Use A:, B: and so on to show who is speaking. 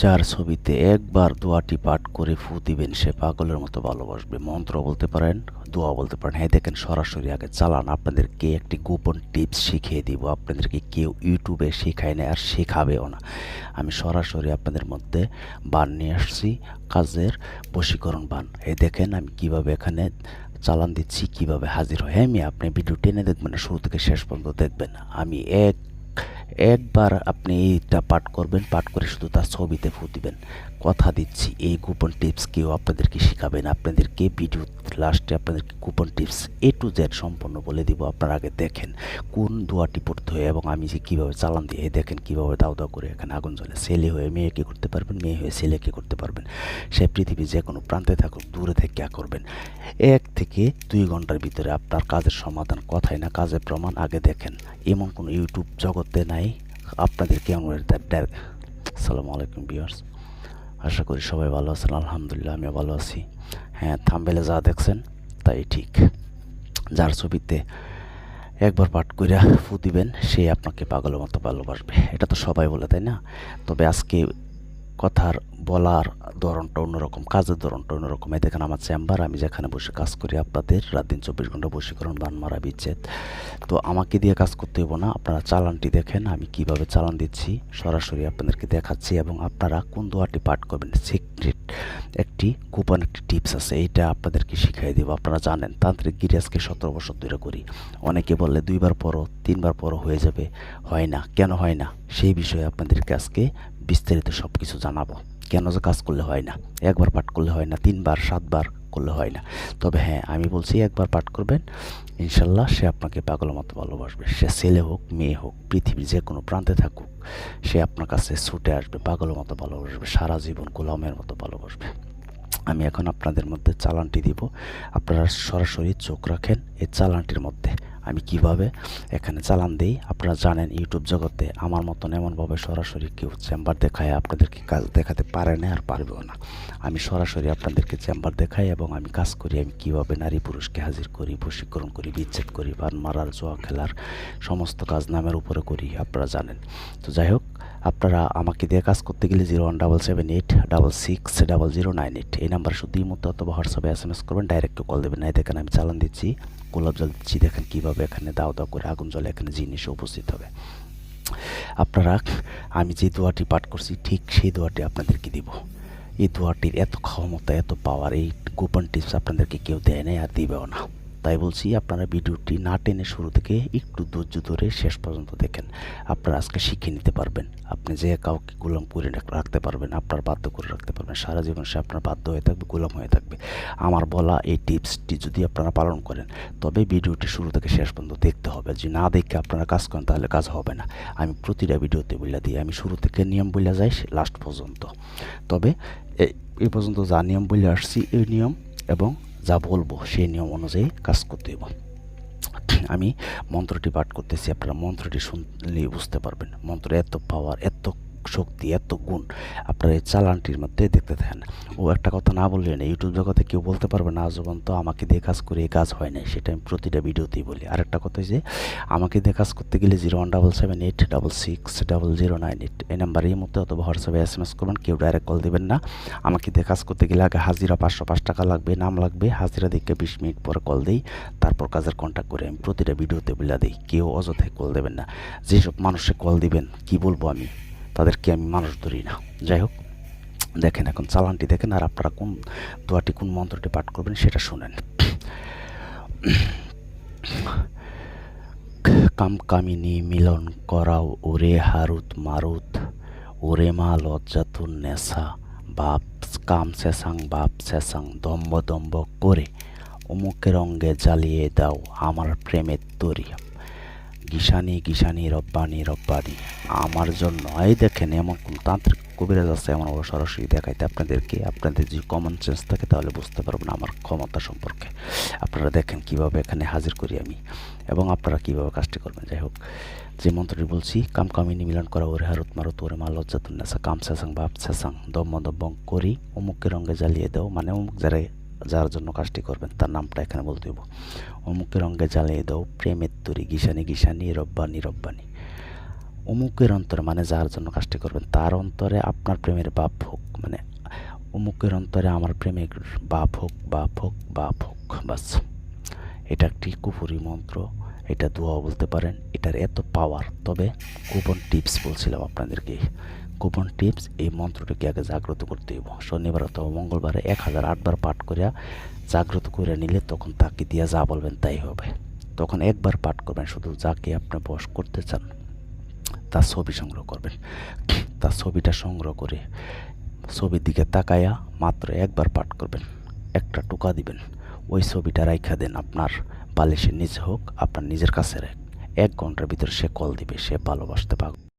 A: যার ছবিতে একবার দোয়াটি পাঠ করে ফু দিবেন সে পাগলের মতো ভালোবাসবে। মন্ত্র বলতে পারেন, দোয়া বলতে পারেন। হ্যাঁ দেখেন, সরাসরি আগে চালান। আপনাদেরকে একটি গোপন টিপস শিখিয়ে দিব। আপনাদেরকে কেউ ইউটিউবে শেখায় না, আর শেখাবেও না। আমি সরাসরি আপনাদের মধ্যে বান নিয়ে আসছি, কাজের বশীকরণ বান। এই দেখেন আমি কিভাবে এখানে চালান দিচ্ছি, কিভাবে হাজির হয়। হ্যাঁ আপনি ভিডিও টেনে দেখবেন না, শুরু থেকে শেষ পর্যন্ত দেখবেন। আমি একবার আপনি এইটা পাঠ করবেন, পাঠ করে শুধু তার ছবিতে ফু দিবেন। কথা দিচ্ছি এই গোপন টিপস কেউ আপনাদেরকে শেখাবেন। আপনাদেরকে ভিডিও লাস্টে আপনাদেরকে গোপন টিপস A to Z সম্পূর্ণ বলে দিব। আপনারা আগে দেখেন কোন দোয়াটি পড়তে হয় এবং আমি যে কীভাবে চালান দিয়ে দেখেন কীভাবে দাও দাও করে এখানে আগুন জ্বলে। ছেলে হয়ে মেয়েকে করতে পারবেন, মেয়ে হয়ে ছেলেকে করতে পারবেন। সে পৃথিবীর যে কোনো প্রান্তে থাকুক, দূরে থেকে করবেন। 1 থেকে 2 ঘন্টার ভিতরে আপনার কাজের সমাধান। কথাই না, কাজের প্রমাণ। আগে দেখেন, এমন কোনো ইউটিউব জগতে নাই। আপনাদেরকে আসসালামু আলাইকুম ভিউয়ার্স, আশা করি সবাই ভালো আছেন। আলহামদুলিল্লাহ আমিও ভালো আছি। হ্যাঁ, থাম্বনেলে যা দেখছেন তাই ঠিক। যার ছবিতে একবার পাঠ কইরা ফু দিবেন সে আপনাকে পাগলের মতো ভালোবাসবে। এটা তো সবাই বলে, তাই না? তবে আজকে কথার বলার ধরনটা অন্যরকম, কাজের ধরনটা অন্যরকম। এই দেখেন আমার চেম্বার, আমি যেখানে বসে কাজ করি আপনাদের রাত দিন 24 ঘন্টা বশীকরণ, বান মারা, বিচ্ছেদ। তো আমাকে দিয়ে কাজ করতে হইব না। আপনারা চালানটি দেখেন, আমি কিভাবে চালান দিচ্ছি সরাসরি আপনাদেরকে দেখাচ্ছি। এবং আপনারা কোন দোয়াটি পাঠ করবেন, সিক্রেট একটি গোপন একটি টিপস আছে, এইটা আপনাদেরকে শিখাই দেবো। আপনারা জানেন তান্ত্রিক গিরি আজকে 17 বছর ধরে করি। অনেকে বললে 2 বার পরও 3 বার পরও হয়ে যাবে, হয় না। কেন হয় না সেই বিষয়ে আপনাদেরকে আজকে বিস্তারিত সব কিছু জানাবো। কেন যে কাজ করলে হয় না, একবার পাঠ করলে হয় না, 3 বার 7 বার করলে হয় না। তবে হ্যাঁ আমি বলছি একবার পাঠ করবেন, ইনশাল্লাহ সে আপনাকে পাগলের মতো ভালোবাসবে। সে ছেলে হোক মেয়ে হোক, পৃথিবীর যে কোনো প্রান্তে থাকুক, সে আপনার কাছে ছুটে আসবে, পাগলের মতো ভালোবাসবে, সারা জীবন গোলামের মতো ভালোবাসবে। আমি এখন আপনাদের মধ্যে চালানটি দিব। আপনারা সরাসরি চোখ রাখেন এই চালানটির মধ্যে। আমি কিভাবে এখানে চালান দিই আপনারা জানেন। ইউটিউব জগতে আমার মতন এমনভাবে সরাসরি কেউ চেম্বার দেখায় আপনাদেরকে কাজ দেখাতে পারে না, আর পারবেও না। আমি সরাসরি আপনাদেরকে চেম্বার দেখাই এবং আমি কাজ করি। আমি কিভাবে নারী পুরুষকে হাজির করি, বশীকরণ করি, বিচ্ছেদ করি, বান মারার, জুয়া খেলার সমস্ত কাজ নামের উপরে করি, আপনারা জানেন। তো যাই হোক, আপনারা আমাকে দিয়ে কাজ করতে গেলে 017786600098 এই নাম্বার শুধু ইমোতে অথবা হোয়াটসঅ্যাপে SMS করবেন, ডাইরেক্ট কল দেবেন। না দেখেন আমি চালান দিচ্ছি, গোলাপ জল দিচ্ছি। দেখেন কীভাবে এখানে দাও দাও করে আগুন জলে এখানে জিনিস উপস্থিত হবে। আপনারা আমি যে দোয়াটি পাঠ করছি ঠিক সেই দোয়াটি আপনাদেরকে দিব। এই দোয়াটির এত ক্ষমতা, এত পাওয়ার, এই গোপন টিপস আপনাদেরকে কেউ দেয় নাই আর দিবেও না। তাই বলছি আপনারা ভিডিওটি না টেনে শুরু থেকে একটু ধৈর্য ধরে শেষ পর্যন্ত দেখেন। আপনারা আজকে শিখে নিতে পারবেন। আপনি যে কাউকে গোলাম করে রাখতে পারবেন, আপনার বাধ্য করে রাখতে পারবেন। সারা জীবন সে আপনার বাধ্য হয়ে থাকবে, গোলাম হয়ে থাকবে। আমার বলা এই টিপসটি যদি আপনারা পালন করেন, তবে ভিডিওটি শুরু থেকে শেষ পর্যন্ত দেখতে হবে। যদি না দেখে আপনারা কাজ করেন তাহলে কাজ হবে না। আমি প্রতিটা ভিডিওতে বলে দিই, আমি শুরু থেকে নিয়ম বলে যাই লাস্ট পর্যন্ত। তবে এই পর্যন্ত যা নিয়ম বলে আসছি, এই নিয়ম এবং যা বলবো সেই নিয়ম অনুযায়ী কাজ করতে হবে। আমি মন্ত্রটি পাঠ করতেছি, আপনারা মন্ত্রটি শুনলেই বুঝতে পারবেন। মন্ত্র এত পাওয়ার, এত শক্তি, এত গুণ আপনারা এই চালানটির মধ্যে দেখতে থাকেন। ও একটা কথা না বললে না, ইউটিউব জগতে কেউ বলতে পারবে না আজ পর্যন্ত আমাকে দিয়ে কাজ করে এই কাজ হয় নাই। সেটা আমি প্রতিটা ভিডিওতেই বলি। আরেকটা কথা যে আমাকে দিয়ে কাজ করতে গেলে 017786600098 এই নাম্বারে এই মধ্যে অথবা হোয়াটসঅ্যাপে SMS করবেন। কেউ ডাইরেক্ট কল দেবেন না। আমাকে দিয়ে কাজ করতে গেলে আগে হাজিরা 505 টাকা লাগবে, নাম লাগবে। হাজিরা দেখে 20 মিনিট পরে কল দিই, তারপর কাজের কন্ট্যাক্ট করে আমি প্রতিটা ভিডিওতে বলে দিই। কেউ অযথায় কল দেবেন না। যেসব মানুষে কল দিবেন কি বলবো আমি, তাদেরকে আমি মানুষ ধরি না। যাই হোক, দেখেন এখন চালানটি দেখেন, আর আপনারা কোন দোয়াটি কোন মন্ত্রটি পাঠ করবেন সেটা শুনেন। কামকামিনী মিলন করাও ওরে হারুত মারুত, ওরে মা লজ্জাতুন নেশা, বাপ কাম শেষাং বাপ শেষাং, দম্ব দম্ব করে অমুকের অঙ্গে জ্বালিয়ে দাও আমার প্রেমের তরি, গিশানি গিশানি রব্বানি রব্বানি আমার জন্য। এই দেখেন এমন কোন তান্ত্রিক কবিরাজ আছে এমন সরাসরি দেখাইতে আপনাদেরকে। আপনাদের যদি কমন সেন্স থাকে তাহলে বুঝতে পারবেন আমার ক্ষমতা সম্পর্কে। আপনারা দেখেন কিভাবে এখানে হাজির করি আমি এবং আপনারা কিভাবে কাজটি করবেন। যাই হোক, যে মন্ত্রটি বলছি, কামকামিনী মিলন করা ওরে হারুত মারুত, ওরে মা লজ্জাতুন নেশা, কাম শেষাং বাপ শেষাং, দম্ম দম্বং করি অমুকের রঙে জ্বালিয়ে দাও। মানে অমুক যার জন্য কাজটি করবেন তার নামটা এখানে বলতে হইব। অমুকের অঙ্গে জ্বালিয়ে দাও প্রেমের তরি, গিশানি গিশানি রব্বানি রব্বানি, অমুকের অন্তরে মানে যার জন্য কাজটি করবেন তার অন্তরে আপনার প্রেমের বাপ হোক, মানে অমুকের অন্তরে আমার প্রেমের বাপ হোক, বাপ হোক, বাপ হোক, বাস। এটা একটি কুফুরি মন্ত্র, এটা দোয়া বলতে পারেন, এটার এত পাওয়ার। তবে গোপন টিপস বলছিলাম আপনাদেরকে, গোপন টিপস, এই মন্ত্রটিকে আগে জাগ্রত করতে হইব। শনিবার অথবা মঙ্গলবারে 1008 বার পাঠ করিয়া জাগ্রত করে নিলে তখন তাকে দিয়া যা বলবেন তাই হবে। তখন একবার পাঠ করবেন, শুধু যাকে আপনি বশ করতে চান তার ছবি সংগ্রহ করবেন। তার ছবিটা সংগ্রহ করে ছবির দিকে তাকায়া মাত্র একবার পাঠ করবেন, একটা টোকা দিবেন, ওই ছবিটা রাইখা দেন আপনার বালিশের নিচে হোক, আপনার নিজের কাছে রাখ। 1 ঘন্টার ভিতরে সে কল দিবে, সে ভালোবাসতে পারবে।